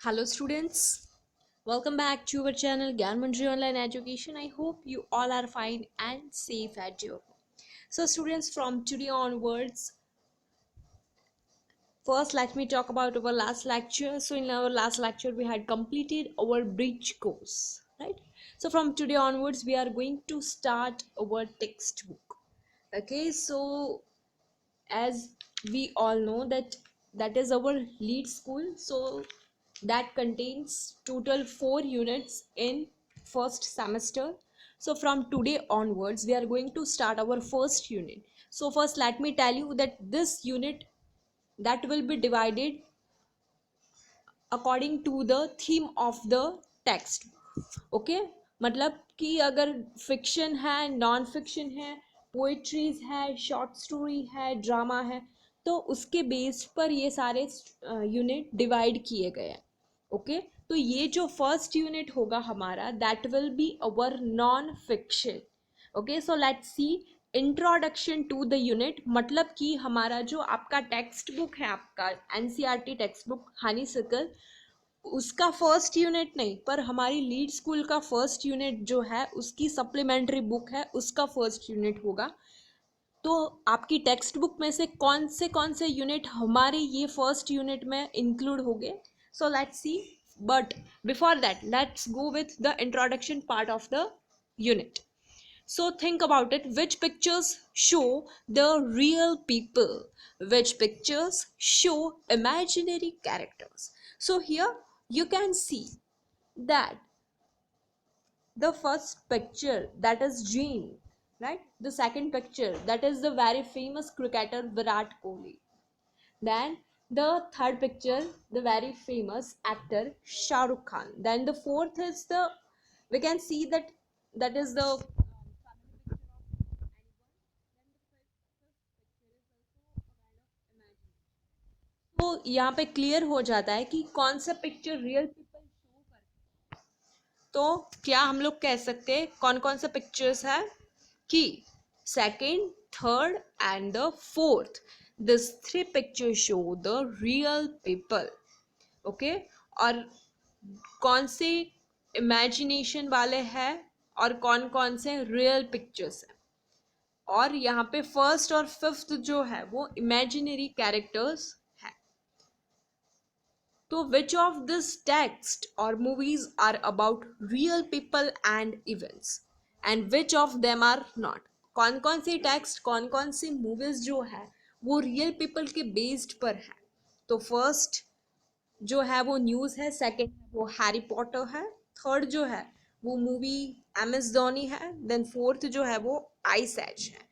Hello students, welcome back to our channel Gyan Manjari Online Education. I hope you all are fine and safe at your home. So students, from today onwards, first let me talk about our last lecture. So in our last lecture we had completed our bridge course, right? So from today onwards we are going to start our textbook. Okay, so as we all know that is our lead school, so that contains total 4 units in first semester. So from today onwards we are going to start our first unit. So first let me tell you that this unit that will be divided according to the theme of the text. Okay मतलब कि अगर fiction है, non fiction है, poetries है, short story है, drama है, तो उसके बेस पर ये सारे यूनिट डिवाइड किए गए हैं. ओके, तो ये जो फर्स्ट यूनिट होगा हमारा that will be our non fiction. Okay, so let's see introduction to the unit. मतलब कि हमारा जो आपका टेक्स्ट बुक है, आपका NCERT text book Honeysuckle, उसका फर्स्ट यूनिट नहीं, पर हमारी लीड स्कूल का फर्स्ट यूनिट जो है उसकी सप्लीमेंट्री बुक है, उसका फर्स्ट यूनिट होगा. तो आपकी टेक्स्ट बुक में से कौन से यूनिट हमारे ये फर्स्ट यूनिट में इंक्लूड होंगे. सो let's C, but before that let's go with the introduction part of the unit. So think about it. Which pictures show the real people? Which pictures show imaginary characters? So here you can see that the first picture, that is Jane, right? The second picture, that is the very famous cricketer Virat Kohli. Then the third picture, the very famous actor Shah Rukh Khan. Then the fourth is the, we can see that is the तो यहाँ पे clear हो जाता है कि कौन सा picture real people show करता है. तो क्या हम लोग कह सकते हैं कौन कौन सा पिक्चर्स है कि second, third and the fourth, this three picture show the real people. Okay, और कौन से इमेजिनेशन वाले हैं और कौन कौन से रियल पिक्चर्स हैं. और यहाँ पे फर्स्ट और फिफ्थ जो है वो imaginary characters. So, which of this text or movies are about real people and events, and which of them are not? कौन सी टेक्स्ट, कौन सी मूवीज जो है वो रियल पीपल के बेस्ड पर है. तो फर्स्ट जो है वो न्यूज़ है, सेकंड वो हैरी पॉटर है, थर्ड जो है वो मूवी एमएस धोनी है, देन फोर्थ जो है वो आइस एज है.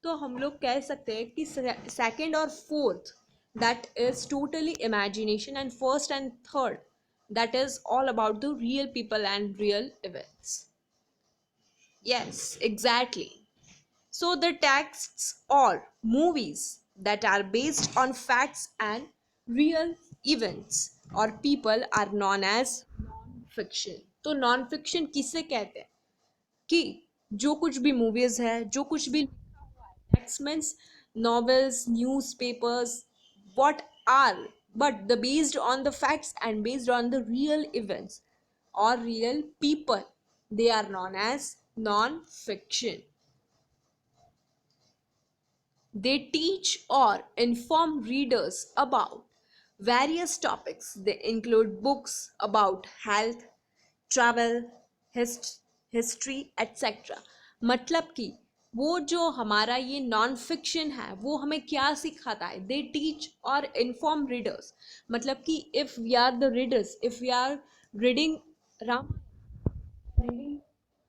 तो हम लोग कह सकते हैं कि सेकंड और fourth that is totally imagination, and first and third that is all about the real people and real events. Yes, exactly. So the texts or movies that are based on facts and real events or people are known as non-fiction. तो non fiction किसे कहते हैं कि जो कुछ भी movies है, जो कुछ भी text means novels, newspapers, what are, but the based on the facts and based on the real events or real people, they are known as non-fiction. They teach or inform readers about various topics. They include books about health, travel, history, etc. मतलब कि वो जो हमारा ये non fiction है वो हमें क्या सिखाता है. दे टीच और इन्फॉर्म रीडर्स, मतलब कि if we are the readers, if we are reading Ram, reading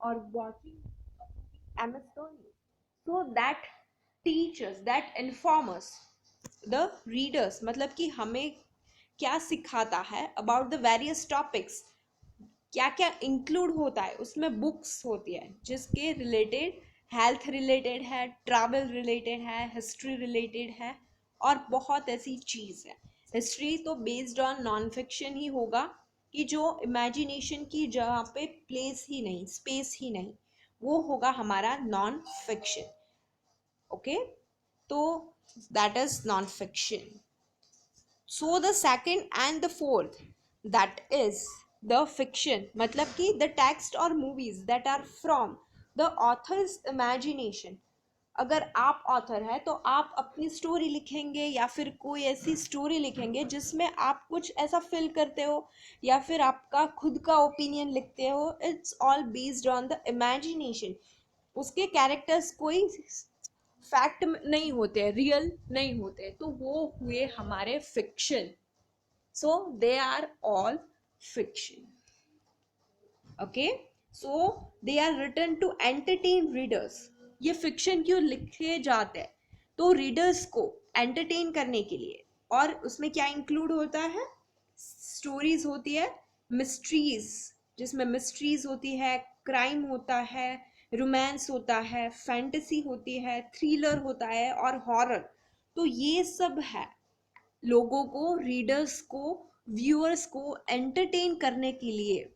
और watching M S Dhoni, so that teachers, that informers the readers, मतलब कि हमें क्या सिखाता है अबाउट द वेरियस टॉपिक्स. क्या क्या इंक्लूड होता है उसमें, बुक्स होती है जिसके रिलेटेड हेल्थ रिलेटेड है, ट्रैवल रिलेटेड है, हिस्ट्री रिलेटेड है और बहुत ऐसी चीज़ है. हिस्ट्री तो बेस्ड ऑन नॉन फिक्शन ही होगा कि जो इमेजिनेशन की जगह पे प्लेस ही नहीं, स्पेस ही नहीं, वो होगा हमारा नॉन फिक्शन. ओके, तो that is non fiction. So the second and the fourth, that is the fiction, मतलब कि द टेक्स्ट और movies that are from the author's imagination. अगर आप ऑथर है तो आप अपनी स्टोरी लिखेंगे या फिर कोई ऐसी स्टोरी लिखेंगे जिसमें आप कुछ ऐसा फील करते हो या फिर आपका खुद का ओपिनियन लिखते हो। It's all based on the imagination. उसके कैरेक्टर्स कोई फैक्ट नहीं होते, रियल नहीं होते, तो वो हुए हमारे fiction. So they are all fiction. Okay, so they are written to entertain readers. ये fiction क्यों लिखे जाते हैं? तो रीडर्स को एंटरटेन करने के लिए। और उसमें क्या इंक्लूड होता है? स्टोरीज होती है, मिस्ट्रीज, जिसमें मिस्ट्रीज होती है, क्राइम होता है, रोमांस होता है, फैंटेसी होती है, थ्रिलर होता है और हॉरर। तो ये सब है लोगों को, रीडर्स को, व्यूअर्स को एंटरटेन करने के लिए।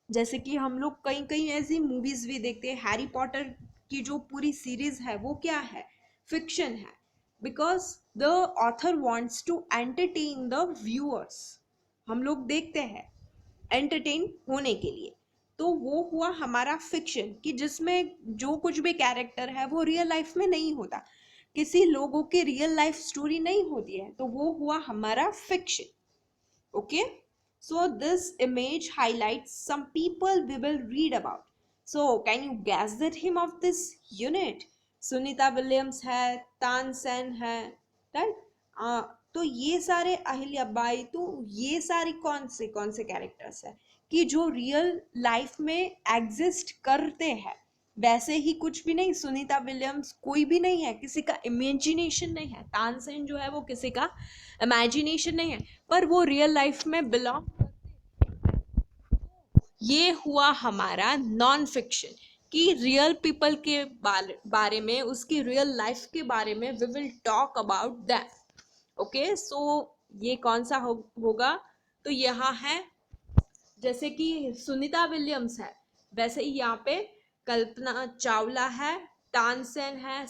जैसे कि हम लोग कई कई ऐसी मूवीज भी देखते हैं। हैरी पॉटर की जो पूरी सीरीज है वो क्या है? फिक्शन है। Because the author wants to entertain the viewers. हम लोग देखते हैं एंटरटेन होने के लिए। तो वो हुआ हमारा फिक्शन, कि जिसमें जो कुछ भी कैरेक्टर है वो रियल लाइफ में नहीं होता, किसी लोगों की रियल लाइफ स्टोरी नहीं होती है, तो वो हुआ हमारा fiction. Okay, so this image highlights some people we will read about. So can you guess the theme of this unit? Sunita Williams है, तानसेन है, राइट। तो ये सारे अहिल्या बाई, तो ये सारे कौन से कैरेक्टर्स है कि जो रियल लाइफ में एग्जिस्ट करते हैं। वैसे ही कुछ भी नहीं, सुनीता विलियम्स कोई भी नहीं है, किसी का इमेजिनेशन नहीं है। तानसेन जो है वो किसी का इमेजिनेशन नहीं है, पर वो रियल लाइफ में बिलोंग। ये हुआ हमारा नॉन फिक्शन, कि रियल पीपल के बारे में, उसकी रियल लाइफ के बारे में we will talk about that. Okay, so ये कौन सा होगा? तो यहाँ है, जैसे कि सुनीता विलियम्स है, वैसे ही यहाँ पे कल्पना चावला है, तानसेन है,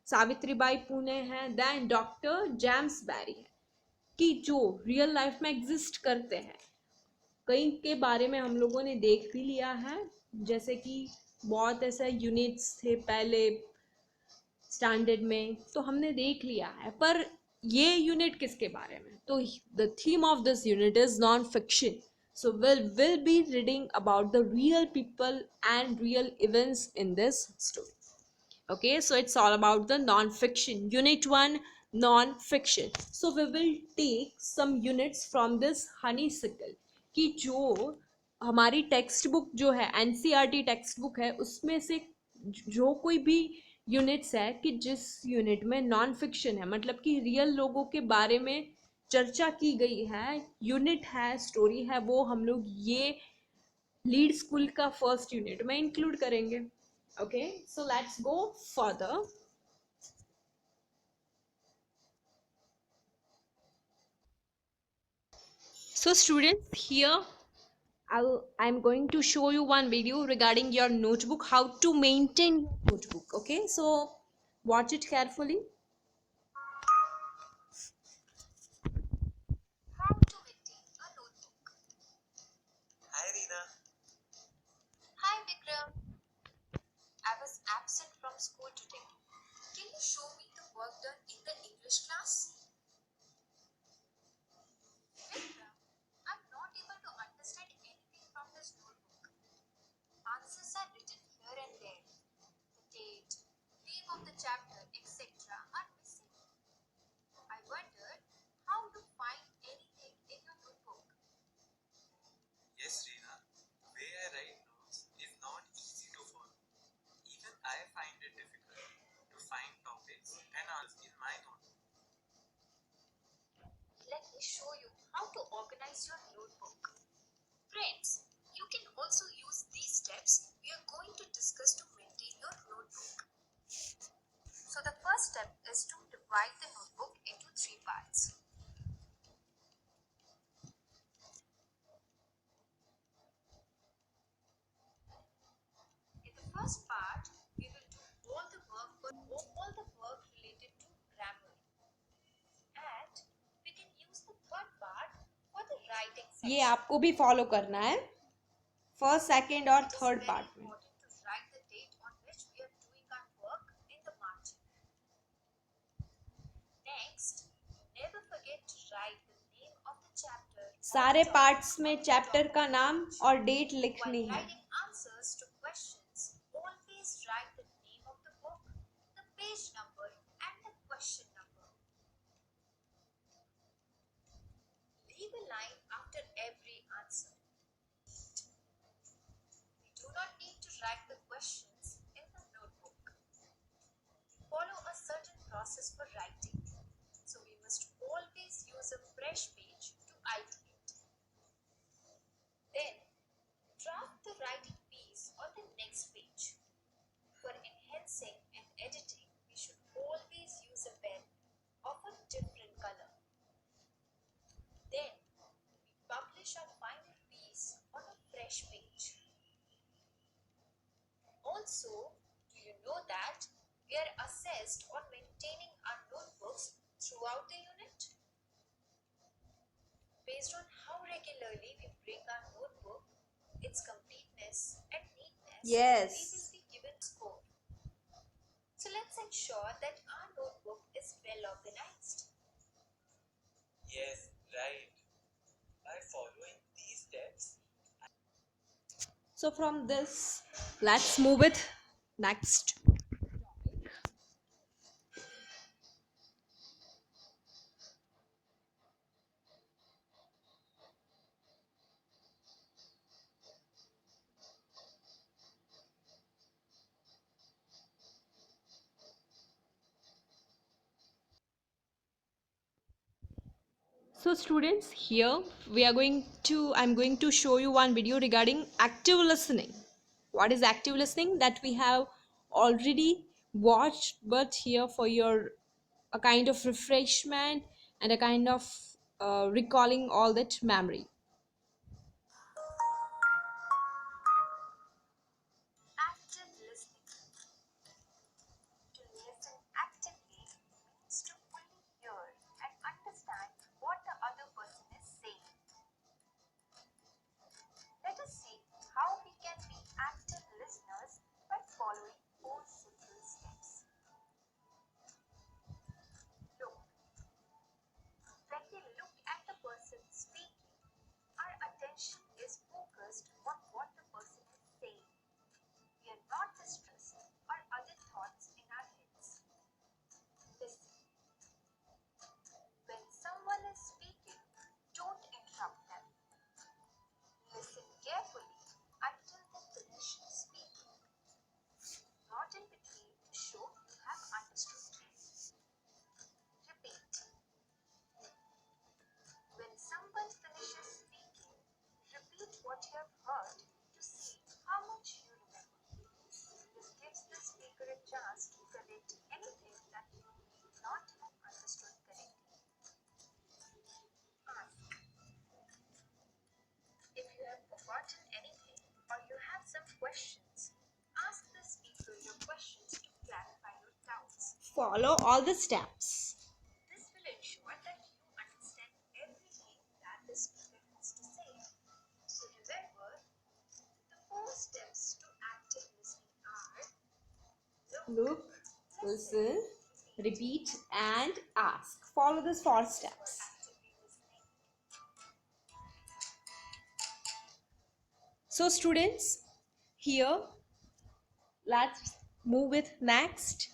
सावित्रीबाई पुणे है, देन डॉक्टर जेम्स बैरी है, कि जो रियल लाइफ में एग्जिस्ट करते हैं। कई के बारे में हम लोगों ने देख भी लिया है, जैसे कि बहुत ऐसे यूनिट्स थे पहले स्टैंडर्ड में, तो हमने देख लिया है। पर ये यूनिट किसके बारे में? तो the theme of this unit is non fiction. So we'll be reading about the real people and real events in this story. Okay, so it's all about the non-fiction. Unit 1, non-fiction. So we will take some units from this honeysuckle, कि जो हमारी text book जो है, NCERT text book है, उसमें से जो कोई भी यूनिट्स है कि जिस यूनिट में नॉन फिक्शन है, मतलब कि रियल लोगों के बारे में चर्चा की गई है, यूनिट है, स्टोरी है, वो हम लोग ये लीड स्कूल का फर्स्ट यूनिट में इंक्लूड करेंगे। Okay, so let's go further. So students, here I'm going to show you one video regarding your notebook, how to maintain your notebook. Okay, so watch it carefully. How to maintain a notebook. Hi Reena. Hi Vikram. I was absent from school today. Can you show me the work done in the English class? Vikram, I'm not able to understand anything from this notebook. Answers are written here and there. The date, name of the chapter, etc. are missing. I wondered how to find anything in your notebook. Yes, Reena. The way I write notes is not easy to follow. Even I find it difficult to find topics and answers in my notebook. Let me show you how to organize your notebook. Friends, you can also use these steps we are going to discuss to maintain your notebook. So the first step is to divide the notebook into 3 parts. In the first part, we will do all the work related to grammar. And we can use the third part for the writing. ये आपको भी follow करना है first, second और third part में. सारे parts में chapter का नाम और डेट लिखनी है. Yes. Yes, right. By following these steps, So from this, let's move it next. So students, here I'm going to show you one video regarding active listening. What is active listening? That we have already watched, but here for your a kind of refreshment and a kind of recalling all that memory. Follow all the steps. Look, listen, repeat, and ask. Follow these 4 steps. So students, here let's move with next.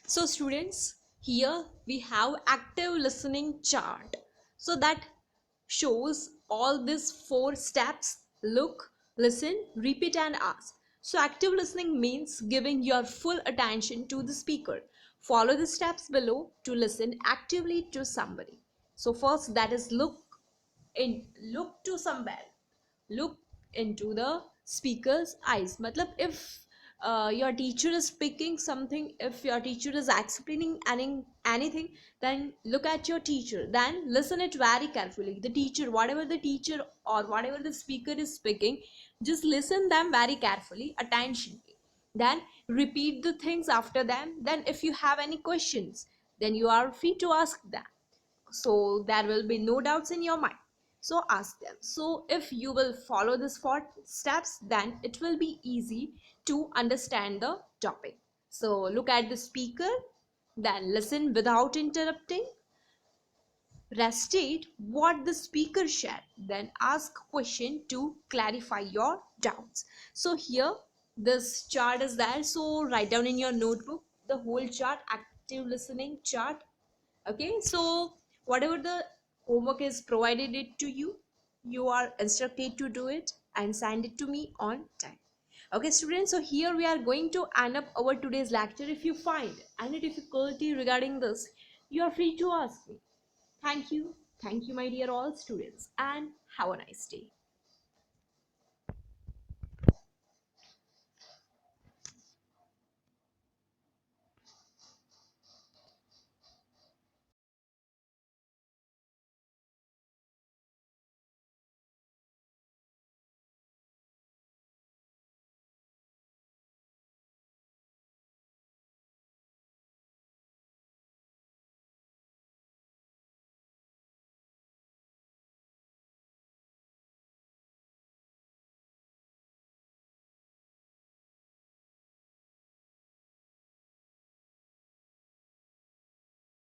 So students, here we have active listening chart. So that shows all these 4 steps: look, listen, repeat, and ask. So active listening means giving your full attention to the speaker. Follow the steps below to listen actively to somebody. So first, that is look to somewhere. Look into the speaker's eyes. मतलब if your teacher is speaking something, if your teacher is explaining anything, then look at your teacher, then listen it very carefully. The teacher, whatever the teacher or whatever the speaker is speaking, just listen them very carefully, attentionally, then repeat the things after them. Then if you have any questions, then you are free to ask them, so there will be no doubts in your mind. So ask them. So if you will follow these 4 steps, then it will be easy to understand the topic. So look at the speaker, then listen without interrupting, restate what the speaker shared, then ask question to clarify your doubts. So here this chart is there, so write down in your notebook the whole chart, active listening chart. Okay, so whatever the homework is provided it to you, you are instructed to do it and send it to me on time. Okay students, so here we are going to end up our today's lecture. If you find any difficulty regarding this, you are free to ask me. Thank you my dear all students, and have a nice day.